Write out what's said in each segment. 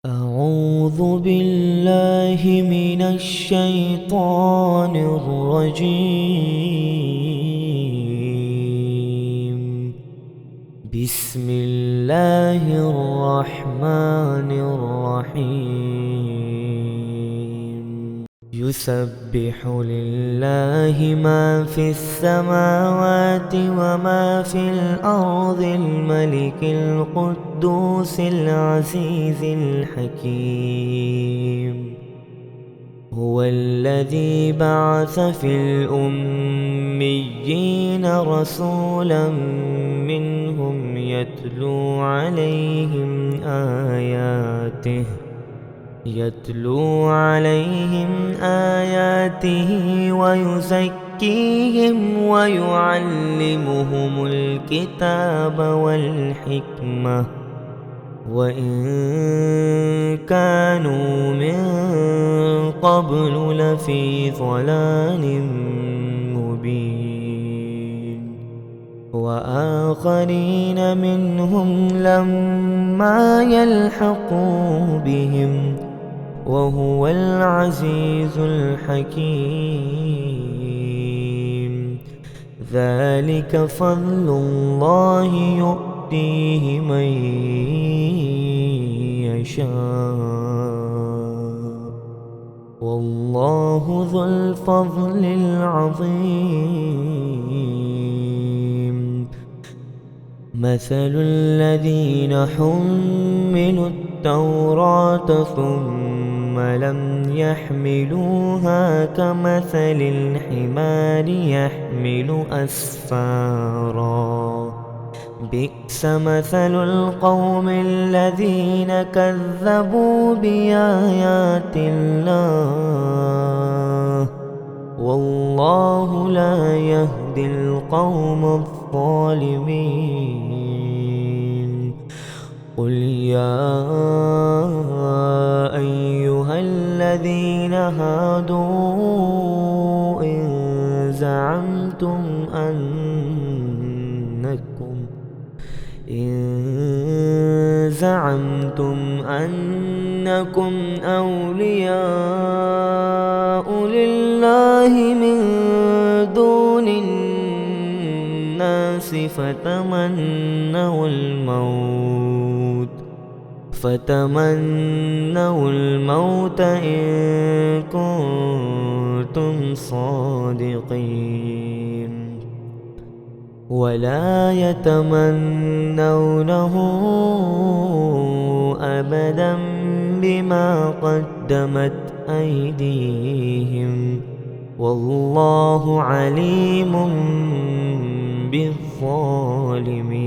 أعوذ بالله من الشيطان الرجيم. بسم الله الرحمن الرحيم. يسبح لله ما في السماوات وما في الأرض الملك القدوس العزيز الحكيم. هو الذي بعث في الأميين رسولا منهم يتلو عليهم آياته ويزكيهم ويعلمهم الكتاب والحكمة وإن كانوا من قبل لفي ضلال مبين. وآخرين منهم لما يلحقوا بهم وهو العزيز الحكيم. ذلك فضل الله يؤتيه من يشاء والله ذو الفضل العظيم. مثل الذين حملوا التوراة ثم لم يحملوها كمثل الحمار يحمل أسفارا. بئس مثل القوم الذين كذبوا بآيات الله والله لا يهدي القوم الظالمين. قل يا أيها الذين هادوا إن زعمتم أنكم أولياء لله من دون الناس فتمنوا الموت إن كنتم صادقين ولا يتمنونه أبدا بما قدمت أيديهم والله عليم بالظالمين.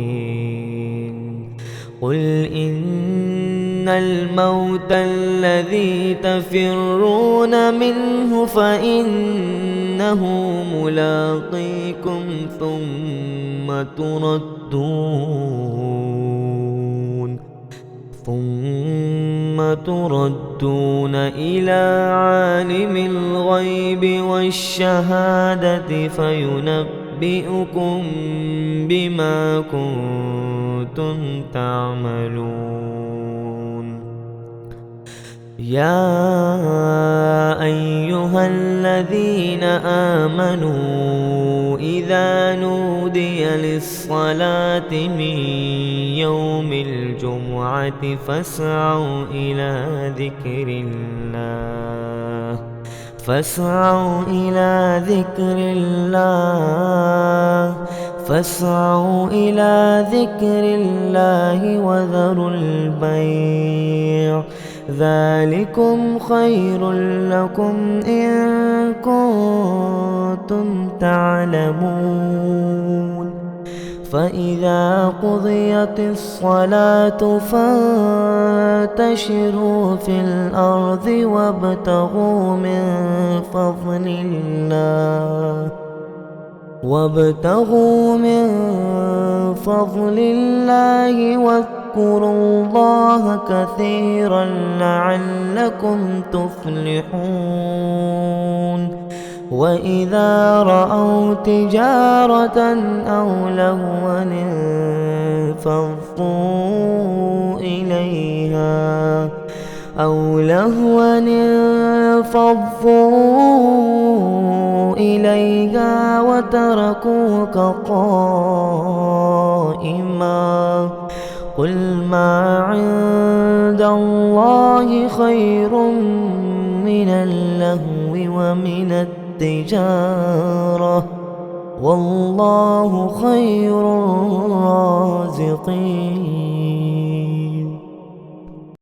قل إن الموت الذي تفرون منه فإنه ملاقيكم ثم تردون إلى عالم الغيب والشهادة فينبئكم بما كنتم تعملون. يا أيها الذين آمنوا إذا نودي للصلاة من يوم الجمعة فاسعوا إلى ذكر الله وذروا البيع ذلكم خير لكم إن كنتم تعلمون. فإذا قضيت الصلاة فانتشروا في الأرض وابتغوا من فضل الله واذكروا الله كثيرا لعلكم تفلحون. وإذا رأوا تجارة أو لهوا انفضوا إليها أو لهوا انفضوا إليها وتركوك قائما قل ما عند الله خير من اللهو ومن التجارة والله خير الرازقين.